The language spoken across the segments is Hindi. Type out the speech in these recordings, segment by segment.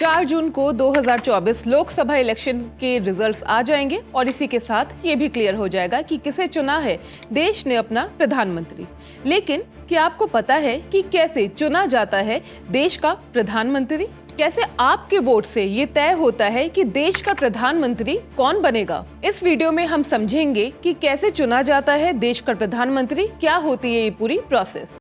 4 जून को 2024 लोकसभा इलेक्शन के रिजल्ट्स आ जाएंगे और इसी के साथ ये भी क्लियर हो जाएगा कि किसे चुना है देश ने अपना प्रधानमंत्री। लेकिन क्या आपको पता है कि कैसे चुना जाता है देश का प्रधानमंत्री? कैसे आपके वोट से ये तय होता है कि देश का प्रधानमंत्री कौन बनेगा? इस वीडियो में हम समझेंगे कि कैसे चुना जाता है देश का प्रधानमंत्री, क्या होती है ये पूरी प्रोसेस।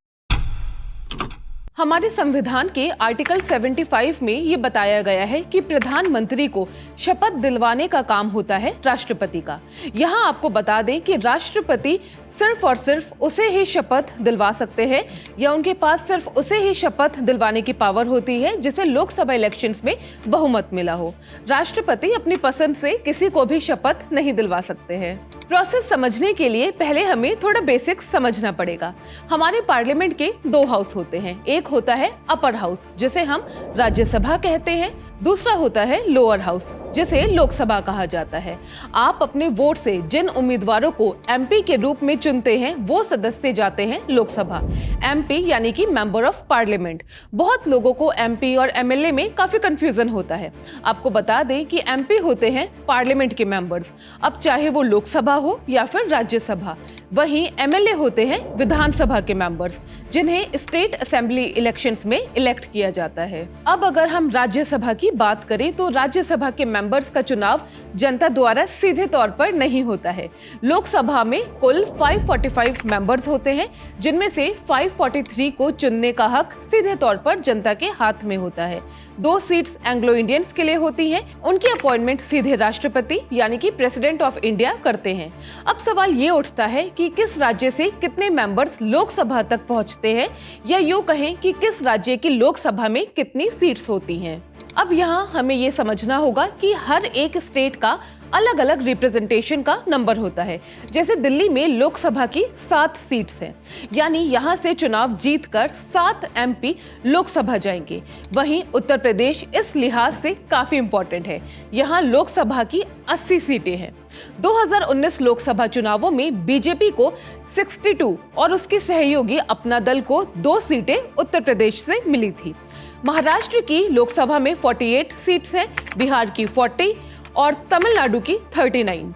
हमारे संविधान के आर्टिकल 75 में ये बताया गया है कि प्रधानमंत्री को शपथ दिलवाने का काम होता है राष्ट्रपति का। यहाँ आपको बता दें कि राष्ट्रपति सिर्फ और सिर्फ उसे ही शपथ दिलवा सकते हैं या उनके पास सिर्फ उसे ही शपथ दिलवाने की पावर होती है जिसे लोकसभा इलेक्शंस में बहुमत मिला हो। राष्ट्रपति अपनी पसंद से किसी को भी शपथ नहीं दिलवा सकते हैं। प्रोसेस समझने के लिए पहले हमें थोड़ा बेसिक समझना पड़ेगा। हमारे पार्लियामेंट के 2 हाउस होते हैं। एक होता है अपर हाउस जिसे हम राज्यसभा कहते हैं, दूसरा होता है लोअर हाउस जिसे लोकसभा कहा जाता है। आप अपने वोट से जिन उम्मीदवारों को एमपी के रूप में चुनते हैं वो सदस्य जाते हैं लोकसभा। एमपी यानी कि मेंबर ऑफ पार्लियामेंट। बहुत लोगों को एमपी और एमएलए में काफी कंफ्यूजन होता है। आपको बता दें कि एमपी होते हैं पार्लियामेंट के मेंबर्स, अब चाहे वो लोकसभा हो या फिर राज्यसभा। वहीं एमएलए होते हैं विधानसभा के मेंबर्स जिन्हें स्टेट असेंबली इलेक्शंस में इलेक्ट किया जाता है। अब अगर हम राज्यसभा की बात करें तो राज्यसभा के मेंबर्स का चुनाव जनता द्वारा सीधे तौर पर नहीं होता है। लोकसभा में कुल 545 मेंबर्स होते हैं जिनमें से 543 को चुनने का हक सीधे तौर पर जनता के हाथ में होता है। 2 सीट्स एंग्लो इंडियंस के लिए होती हैं। उनकी अपॉइंटमेंट सीधे राष्ट्रपति यानी कि प्रेसिडेंट ऑफ इंडिया करते हैं। अब सवाल ये उठता है कि किस राज्य से कितने मेंबर्स लोकसभा तक पहुंचते हैं या यूं कहें कि किस राज्य की लोकसभा में कितनी सीट्स होती हैं। अब यहाँ हमें ये समझना होगा कि हर एक स्टेट का अलग अलग रिप्रेजेंटेशन का नंबर होता है। जैसे दिल्ली में लोकसभा की 7 सीट्स हैं, यानी यहाँ से चुनाव जीतकर 7 एमपी लोकसभा जाएंगे। वहीं उत्तर प्रदेश इस लिहाज से काफी इंपॉर्टेंट है, यहाँ लोकसभा की 80 सीटें हैं। 2019 लोकसभा चुनावों में बीजेपी को 62 और उसके सहयोगी अपना दल को 2 सीटें उत्तर प्रदेश से मिली थी। महाराष्ट्र की लोकसभा में 48 सीट्स हैं, बिहार की 40 और तमिलनाडु की 39।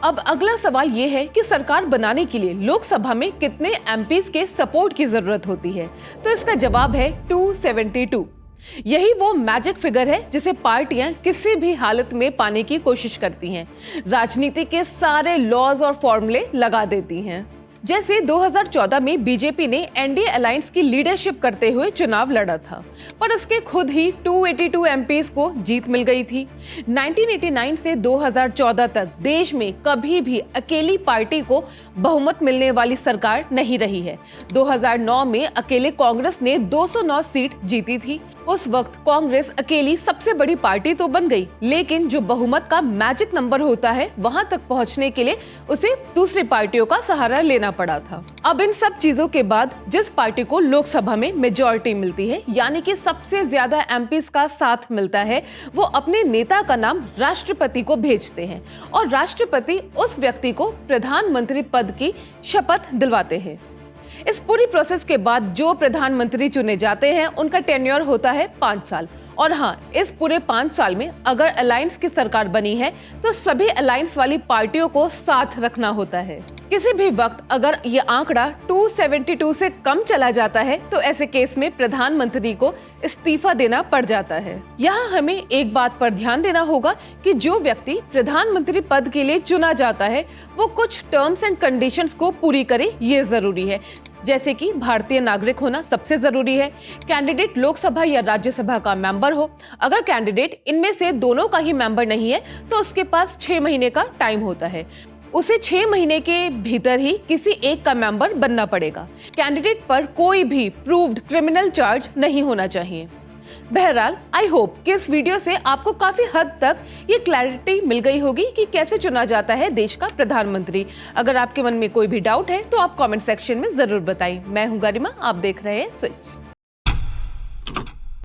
अब अगला सवाल ये है कि सरकार बनाने के लिए लोकसभा में कितने एमपीज के सपोर्ट की जरूरत होती है? तो इसका जवाब है 272। यही वो मैजिक फिगर है जिसे पार्टियां किसी भी हालत में पाने की कोशिश करती हैं। राजनीति के सारे लॉज और फॉर्मूले लगा देती हैं। जैसे 2014 में बीजेपी ने एनडीए अलायंस की लीडरशिप करते हुए चुनाव लड़ा था, पर उसके खुद ही 282 एमपीज को जीत मिल गई थी। 1989 से 2014 तक देश में कभी भी अकेली पार्टी को बहुमत मिलने वाली सरकार नहीं रही है। 2009 में अकेले कांग्रेस ने 209 सीट जीती थी। उस वक्त कांग्रेस अकेली सबसे बड़ी पार्टी तो बन गई, लेकिन जो बहुमत का मैजिक नंबर होता है वहां तक पहुंचने के लिए उसे दूसरी पार्टियों का सहारा लेना पड़ा था। अब इन सब चीजों के बाद जिस पार्टी को लोकसभा में मेजॉरिटी मिलती है, यानी कि सबसे ज्यादा एमपीज का साथ मिलता है, वो अपने नेता का नाम राष्ट्रपति को भेजते हैं और राष्ट्रपति उस व्यक्ति को प्रधानमंत्री पद की शपथ दिलवाते हैं। इस पूरी प्रोसेस के बाद जो प्रधानमंत्री चुने जाते हैं उनका टेन्योर होता है 5 साल। और हाँ, इस पूरे 5 साल में अगर अलायंस की सरकार बनी है तो सभी अलायंस वाली पार्टियों को साथ रखना होता है। किसी भी वक्त अगर ये आंकड़ा 272 से कम चला जाता है तो ऐसे केस में प्रधानमंत्री को इस्तीफा देना पड़ जाता है। यहाँ हमें एक बात पर ध्यान देना होगा कि जो व्यक्ति प्रधानमंत्री पद के लिए चुना जाता है वो कुछ टर्म्स एंड कंडीशंस को पूरी करे, ये जरूरी है। जैसे कि भारतीय नागरिक होना सबसे जरूरी है, कैंडिडेट लोकसभा या राज्यसभा का मेंबर हो। अगर कैंडिडेट इनमें से दोनों का ही मेंबर नहीं है तो उसके पास 6 महीने का टाइम होता है। उसे 6 महीने के भीतर ही किसी एक का मेंबर बनना पड़ेगा। कैंडिडेट पर कोई भी प्रूव्ड क्रिमिनल चार्ज नहीं होना चाहिए। बहरहाल आई होप कि इस वीडियो से आपको काफी हद तक ये क्लैरिटी मिल गई होगी कि कैसे चुना जाता है देश का प्रधानमंत्री। अगर आपके मन में कोई भी डाउट है तो आप कमेंट सेक्शन में जरूर बताइए। मैं हूं गरिमा, आप देख रहे हैं स्विच।